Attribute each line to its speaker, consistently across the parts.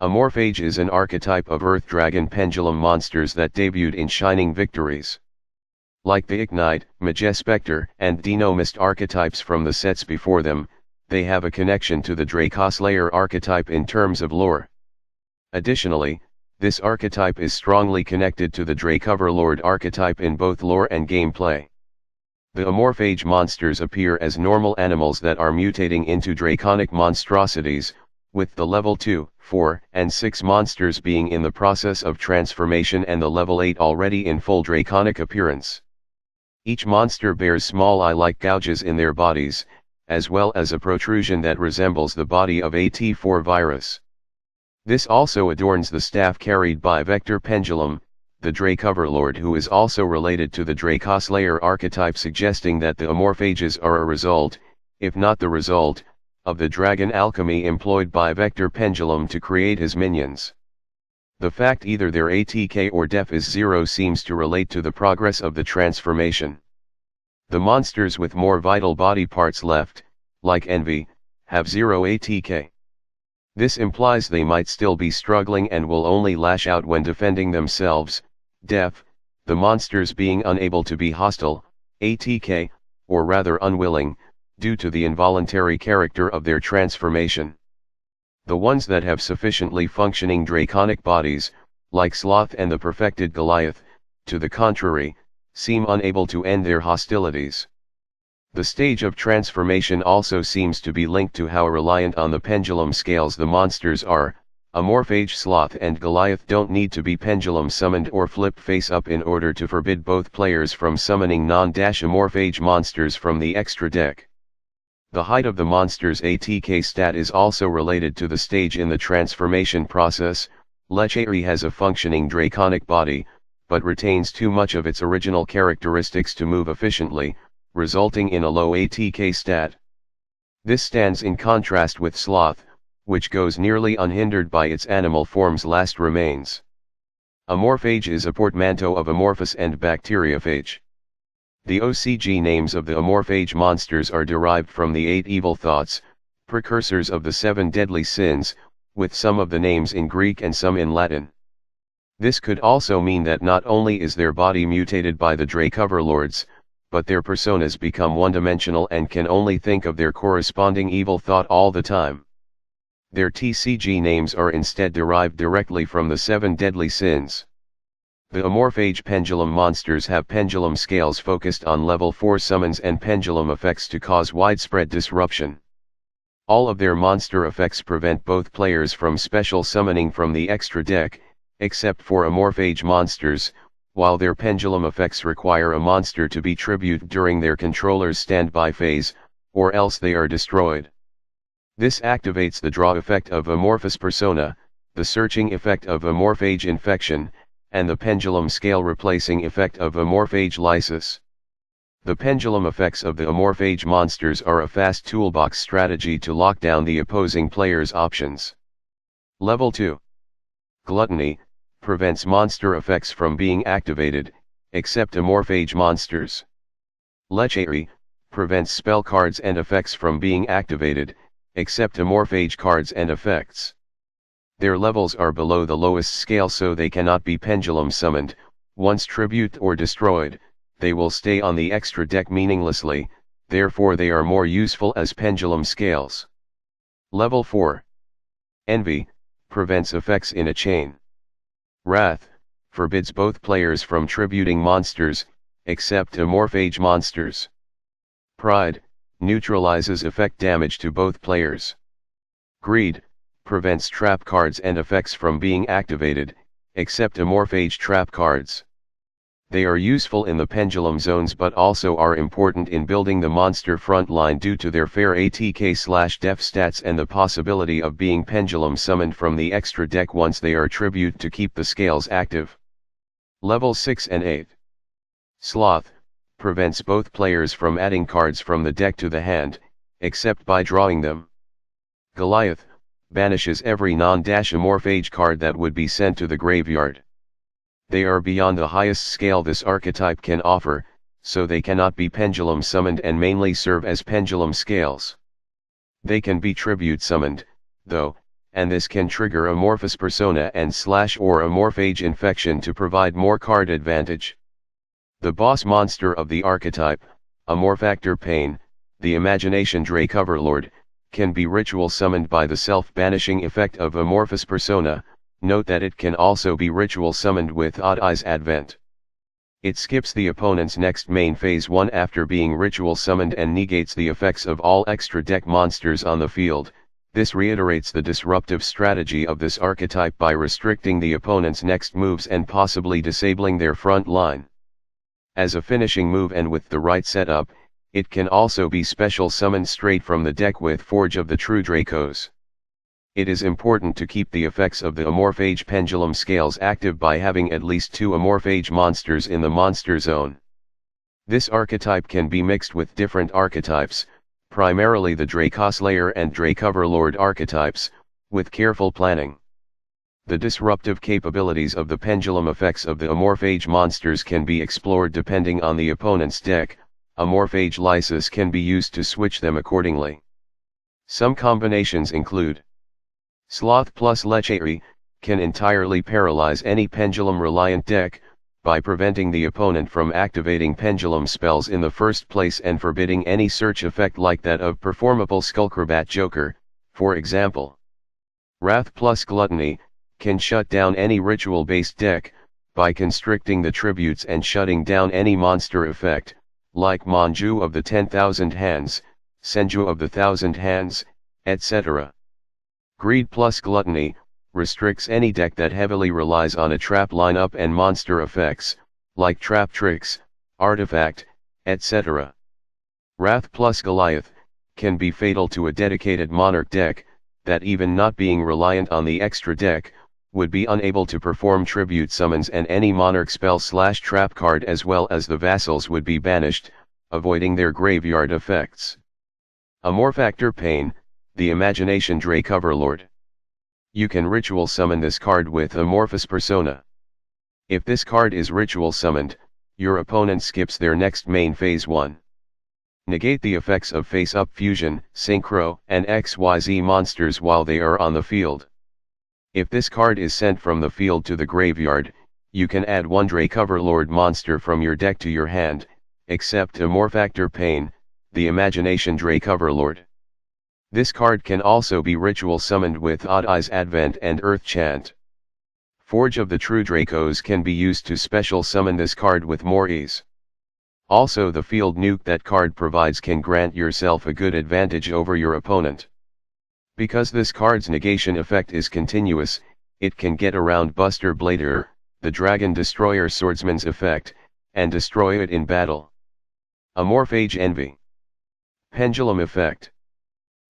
Speaker 1: AMORPHAGE is an archetype of EARTH Dragon Pendulum Monsters that debuted in Shining Victories. Like the Igknight, Majespecter, and Dinomist archetypes from the sets before them, they have a connection to the Dracoslayer archetype in terms of lore. Additionally, this archetype is strongly connected to the Dracoverlord archetype in both lore and gameplay. The AMORPHAGE monsters appear as normal animals that are mutating into draconic monstrosities, with the level 2, 4, and 6 monsters being in the process of transformation and the level 8 already in full draconic appearance. Each monster bears small eye-like gouges in their bodies, as well as a protrusion that resembles the body of a T4 virus. This also adorns the staff carried by Vector Pendulum, the Dracoverlord, who is also related to the Dracoslayer archetype, suggesting that the AMORPHAGEs are a result, if not the result, of the dragon alchemy employed by Vector Pendulum to create his minions. The fact either their ATK or def is 0 seems to relate to the progress of the transformation. The monsters with more vital body parts left, like Envy, have 0 ATK. This implies they might still be struggling and will only lash out when defending themselves, def, the monsters being unable to be hostile, ATK, or rather unwilling, due to the involuntary character of their transformation. The ones that have sufficiently functioning draconic bodies, like Sloth and the perfected Goliath, to the contrary, seem unable to end their hostilities. The stage of transformation also seems to be linked to how reliant on the pendulum scales the monsters are. AMORPHAGE Sloth and Goliath don't need to be pendulum summoned or flipped face up in order to forbid both players from summoning non-AMORPHAGE monsters from the extra deck. The height of the monster's ATK stat is also related to the stage in the transformation process. Lechery has a functioning draconic body, but retains too much of its original characteristics to move efficiently, resulting in a low ATK stat. This stands in contrast with Sloth, which goes nearly unhindered by its animal form's last remains. AMORPHAGE is a portmanteau of amorphous and bacteriophage. The OCG names of the AMORPHAGE monsters are derived from the 8 evil thoughts, precursors of the 7 deadly sins, with some of the names in Greek and some in Latin. This could also mean that not only is their body mutated by the Dracoverlords, but their personas become one-dimensional and can only think of their corresponding evil thought all the time. Their TCG names are instead derived directly from the 7 deadly sins. The AMORPHAGE pendulum monsters have pendulum scales focused on level 4 summons and pendulum effects to cause widespread disruption. All of their monster effects prevent both players from special summoning from the extra deck, except for AMORPHAGE monsters, while their pendulum effects require a monster to be tribute during their controller's standby phase, or else they are destroyed. This activates the draw effect of Amorphous Persona, the searching effect of AMORPHAGE Infection, and the pendulum scale replacing effect of AMORPHAGE LYSIS. The pendulum effects of the AMORPHAGE monsters are a fast toolbox strategy to lock down the opposing player's options. Level 2. Gluttony prevents monster effects from being activated, except AMORPHAGE monsters. Lechery prevents spell cards and effects from being activated, except AMORPHAGE cards and effects. Their levels are below the lowest scale, so they cannot be pendulum summoned. Once tribute or destroyed, they will stay on the extra deck meaninglessly, therefore they are more useful as pendulum scales. Level 4. Envy prevents effects in a chain. Wrath forbids both players from tributing monsters, except AMORPHAGE monsters. Pride neutralizes effect damage to both players. Greed prevents trap cards and effects from being activated, except AMORPHAGE trap cards. They are useful in the pendulum zones but also are important in building the monster frontline due to their fair ATK/def stats and the possibility of being pendulum summoned from the extra deck once they are tribute to keep the scales active. Level 6 and 8. Sloth prevents both players from adding cards from the deck to the hand, except by drawing them. Goliath banishes every non-AMORPHAGE card that would be sent to the graveyard. They are beyond the highest scale this archetype can offer, so they cannot be pendulum summoned and mainly serve as pendulum scales. They can be tribute summoned, though, and this can trigger Amorphous Persona and / or Amorphage Infection to provide more card advantage. The boss monster of the archetype, Amorphactor Pain, the Imagination Dracoverlord, can be ritual summoned by the self-banishing effect of Amorphous Persona. Note that it can also be ritual summoned with Odd Eyes Advent. It skips the opponent's next main phase 1 after being ritual summoned and negates the effects of all extra deck monsters on the field. This reiterates the disruptive strategy of this archetype by restricting the opponent's next moves and possibly disabling their front line. As a finishing move and with the right setup, it can also be special summoned straight from the deck with Forge of the True Dracos. It is important to keep the effects of the Amorphage pendulum scales active by having at least 2 Amorphage monsters in the monster zone. This archetype can be mixed with different archetypes, primarily the Dracoslayer and Dracoverlord archetypes, with careful planning. The disruptive capabilities of the pendulum effects of the Amorphage monsters can be explored depending on the opponent's deck. Amorphage LYSIS can be used to switch them accordingly. Some combinations include Sloth plus Lechery, can entirely paralyze any pendulum-reliant deck, by preventing the opponent from activating pendulum spells in the first place and forbidding any search effect like that of performable Skullcrabat Joker, for example. Wrath plus Gluttony, can shut down any ritual-based deck, by constricting the tributes and shutting down any monster effect, like Manju of the 10,000 Hands, Senju of the 1,000 Hands, etc. Greed plus Gluttony, restricts any deck that heavily relies on a trap lineup and monster effects, like Trap Tricks, Artifact, etc. Wrath plus Goliath, can be fatal to a dedicated Monarch deck, that even not being reliant on the extra deck, would be unable to perform tribute summons and any Monarch spell / trap card as well as the vassals would be banished, avoiding their graveyard effects. Amorphactor Pain, the Imagination Dracoverlord. You can ritual summon this card with Amorphous Persona. If this card is ritual summoned, your opponent skips their next main phase 1. Negate the effects of face-up fusion, synchro, and XYZ monsters while they are on the field. If this card is sent from the field to the graveyard, you can add 1 Dracoverlord monster from your deck to your hand, except Amorphactor Pain, the Imagination Dracoverlord. This card can also be ritual summoned with Odd Eyes Advent and Earth Chant. Forge of the True Dracos can be used to special summon this card with more ease. Also, the field nuke that card provides can grant yourself a good advantage over your opponent. Because this card's negation effect is continuous, it can get around Buster Blader, the Dragon Destroyer Swordsman's effect, and destroy it in battle. Amorphage Envy. Pendulum effect.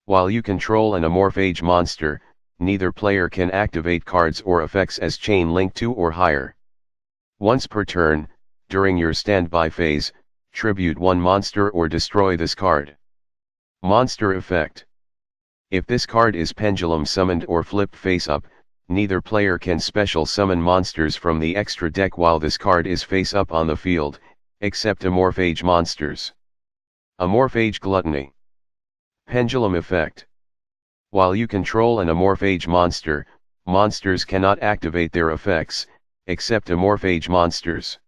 Speaker 1: While you control an Amorphage monster, neither player can activate cards or effects as chain link 2 or higher. Once per turn, during your standby phase, tribute 1 monster or destroy this card. Monster effect. If this card is pendulum summoned or flipped face up, neither player can special summon monsters from the extra deck while this card is face up on the field, except Amorphage monsters. Amorphage Gluttony. Pendulum effect. While you control an Amorphage monster, monsters cannot activate their effects, except Amorphage monsters.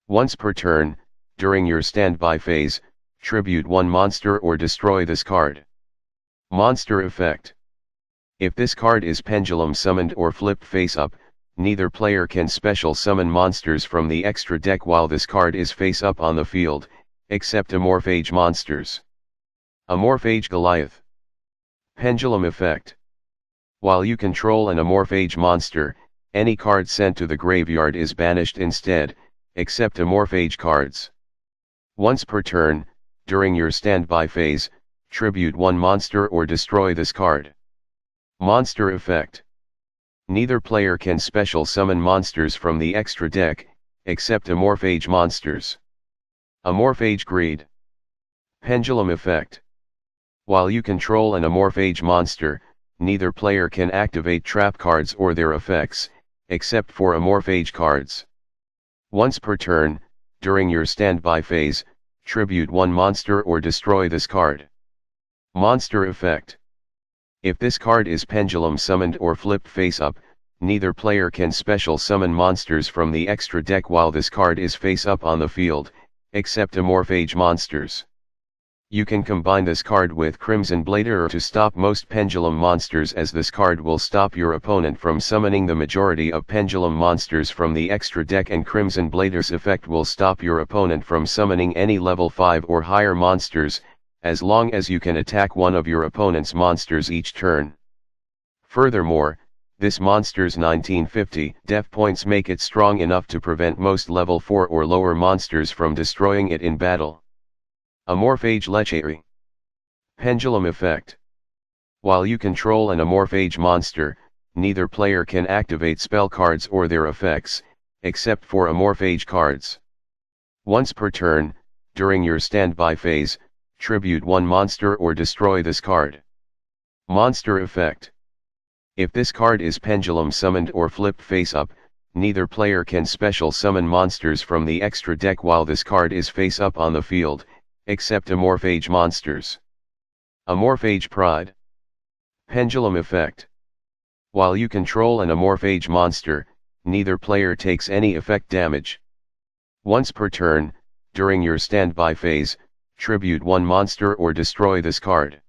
Speaker 1: Once per turn, during your standby phase, tribute 1 monster or destroy this card. Monster effect. If this card is pendulum summoned or flipped face up, neither player can special summon monsters from the extra deck while this card is face up on the field, except Amorphage monsters. Amorphage Goliath. Pendulum effect. While you control an Amorphage monster, any card sent to the graveyard is banished instead, except Amorphage cards. Once per turn, during your standby phase, tribute 1 monster or destroy this card. Monster effect. Neither player can special summon monsters from the extra deck, except Amorphage monsters. Amorphage Greed. Pendulum effect. While you control an Amorphage monster, neither player can activate trap cards or their effects, except for Amorphage cards. Once per turn, during your standby phase, tribute 1 monster or destroy this card. Monster effect. If this card is pendulum summoned or flipped face up, neither player can special summon monsters from the extra deck while this card is face up on the field, except AMORPHAGE monsters. You can combine this card with Crimson Blader to stop most pendulum monsters, as this card will stop your opponent from summoning the majority of pendulum monsters from the extra deck, and Crimson Blader's effect will stop your opponent from summoning any level 5 or higher monsters, as long as you can attack one of your opponent's monsters each turn. Furthermore, this monster's 1950 def points make it strong enough to prevent most level 4 or lower monsters from destroying it in battle. AMORPHAGE LECHERY. Pendulum effect. While you control an AMORPHAGE monster, neither player can activate spell cards or their effects, except for AMORPHAGE cards. Once per turn, during your standby phase, tribute one monster or destroy this card. Monster effect. If this card is pendulum summoned or flipped face up, neither player can special summon monsters from the extra deck while this card is face up on the field, except AMORPHAGE monsters. AMORPHAGE Pride. Pendulum effect. While you control an AMORPHAGE monster, neither player takes any effect damage. Once per turn, during your standby phase, tribute one monster or destroy this card.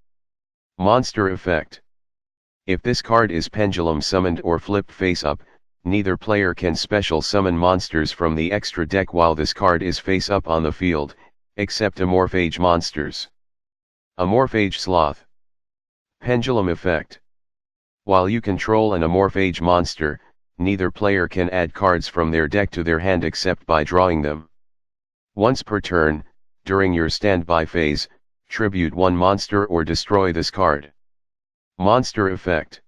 Speaker 1: Monster effect. If this card is pendulum summoned or flipped face up, neither player can special summon monsters from the extra deck while this card is face up on the field, except AMORPHAGE monsters. AMORPHAGE Sloth. Pendulum effect. While you control an AMORPHAGE monster, neither player can add cards from their deck to their hand except by drawing them. Once per turn, during your standby phase, tribute one monster or destroy this card. Monster effect.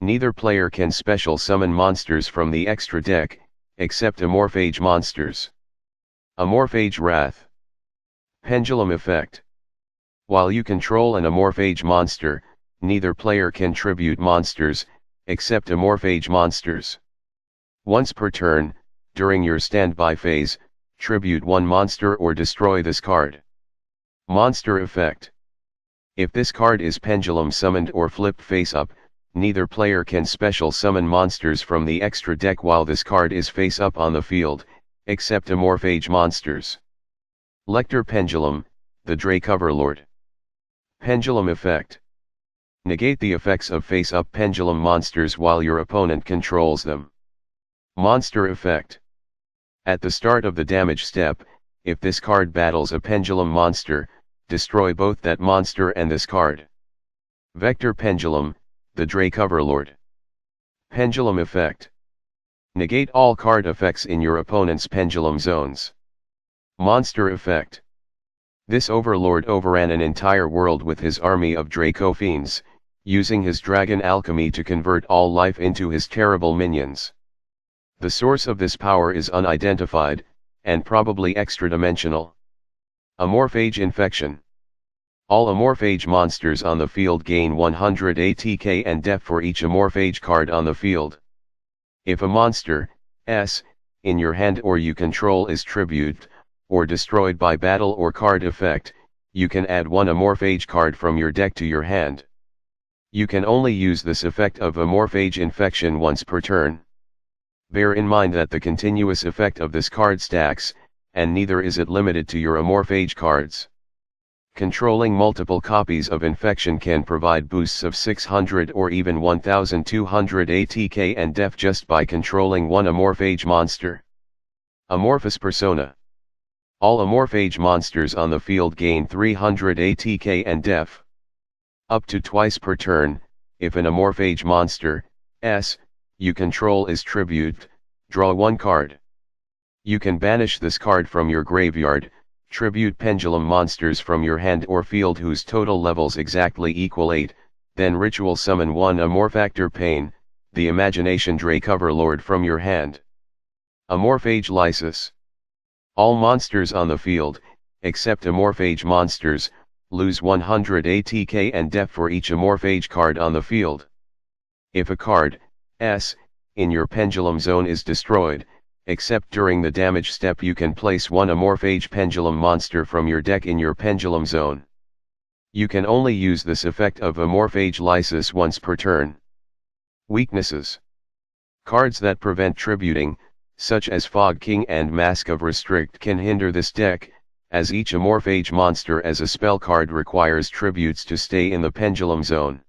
Speaker 1: Neither player can special summon monsters from the extra deck, except AMORPHAGE monsters. AMORPHAGE Wrath. Pendulum effect. While you control an AMORPHAGE monster, neither player can tribute monsters, except AMORPHAGE monsters. Once per turn, during your standby phase, tribute one monster or destroy this card. Monster effect. If this card is pendulum summoned or flipped face up, neither player can special summon monsters from the extra deck while this card is face up on the field, except AMORPHAGE monsters. LECTOR Pendulum, the Dracoverlord. Pendulum effect. Negate the effects of face up pendulum monsters while your opponent controls them. Monster effect. At the start of the damage step, if this card battles a pendulum monster, destroy both that monster and this card. Vector Pendulum, the Dracoverlord. Pendulum effect. Negate all card effects in your opponent's pendulum zones. Monster effect. This overlord overran an entire world with his army of Draco fiends, using his dragon alchemy to convert all life into his terrible minions. The source of this power is unidentified, and probably extra-dimensional. AMORPHAGE Infection. All AMORPHAGE monsters on the field gain 100 ATK and def for each AMORPHAGE card on the field. If a monster, S, in your hand or you control is tributed, or destroyed by battle or card effect, you can add one AMORPHAGE card from your deck to your hand. You can only use this effect of AMORPHAGE Infection once per turn. Bear in mind that the continuous effect of this card stacks, and neither is it limited to your AMORPHAGE cards. Controlling multiple copies of Infection can provide boosts of 600 or even 1200 ATK and def just by controlling one AMORPHAGE monster. Amorphous Persona. All AMORPHAGE monsters on the field gain 300 ATK and def. Up to twice per turn, if an AMORPHAGE monster, S, you control is tributed, draw one card. You can banish this card from your graveyard, tribute pendulum monsters from your hand or field whose total levels exactly equal 8, then ritual summon one AMORPHAGE Pain, the Imagination Dracoverlord from your hand. AMORPHAGE LYSIS. All monsters on the field, except AMORPHAGE monsters, lose 100 ATK and def for each AMORPHAGE card on the field. If a card, S, in your pendulum zone is destroyed, except during the damage step, you can place one AMORPHAGE pendulum monster from your deck in your pendulum zone. You can only use this effect of AMORPHAGE LYSIS once per turn. Weaknesses. Cards that prevent tributing, such as Fog King and Mask of Restrict, can hinder this deck, as each AMORPHAGE monster as a spell card requires tributes to stay in the pendulum zone.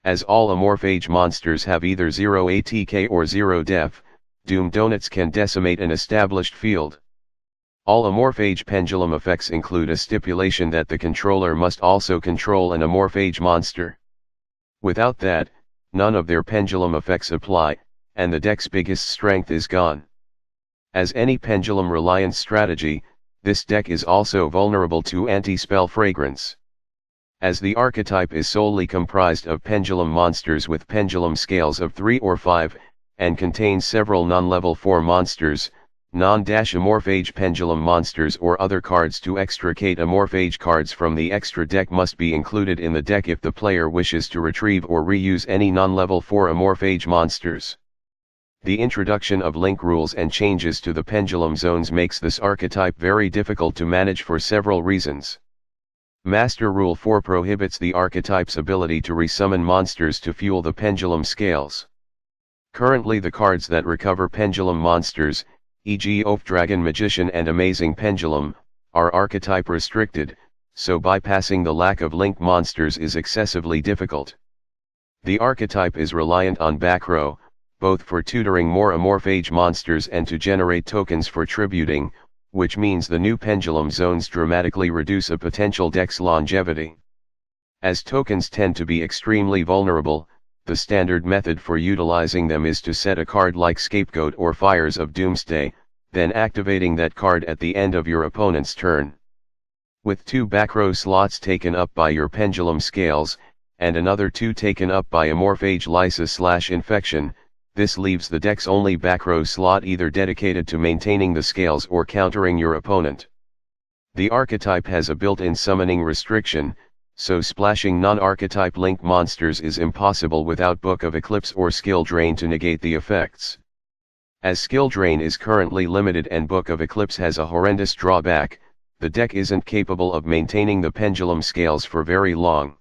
Speaker 1: As all AMORPHAGE monsters have either 0 ATK or 0 def, Doom Donuts can decimate an established field. All AMORPHAGE pendulum effects include a stipulation that the controller must also control an AMORPHAGE monster. Without that, none of their pendulum effects apply, and the deck's biggest strength is gone. As any pendulum-reliant strategy, this deck is also vulnerable to anti-spell fragrance. As the archetype is solely comprised of pendulum monsters with pendulum scales of 3 or 5, and contains several non-level 4 monsters, non-AMORPHAGE pendulum monsters or other cards to extricate AMORPHAGE cards from the extra deck must be included in the deck if the player wishes to retrieve or reuse any non-level 4 AMORPHAGE monsters. The introduction of link rules and changes to the pendulum zones makes this archetype very difficult to manage for several reasons. Master Rule 4 prohibits the archetype's ability to resummon monsters to fuel the pendulum scales. Currently the cards that recover pendulum monsters, e.g. EARTH Dragon Magician and Amazing Pendulum, are archetype restricted, so bypassing the lack of link monsters is excessively difficult. The archetype is reliant on back row, both for tutoring more AMORPHAGE monsters and to generate tokens for tributing, which means the new pendulum zones dramatically reduce a potential deck's longevity. As tokens tend to be extremely vulnerable, the standard method for utilizing them is to set a card like Scapegoat or Fires of Doomsday, then activating that card at the end of your opponent's turn. With 2 back row slots taken up by your pendulum scales, and another 2 taken up by AMORPHAGE Lysis/Infection, this leaves the deck's only back row slot either dedicated to maintaining the scales or countering your opponent. The archetype has a built-in summoning restriction, so splashing non-archetype link monsters is impossible without Book of Eclipse or Skill Drain to negate the effects. As Skill Drain is currently limited and Book of Eclipse has a horrendous drawback, the deck isn't capable of maintaining the pendulum scales for very long.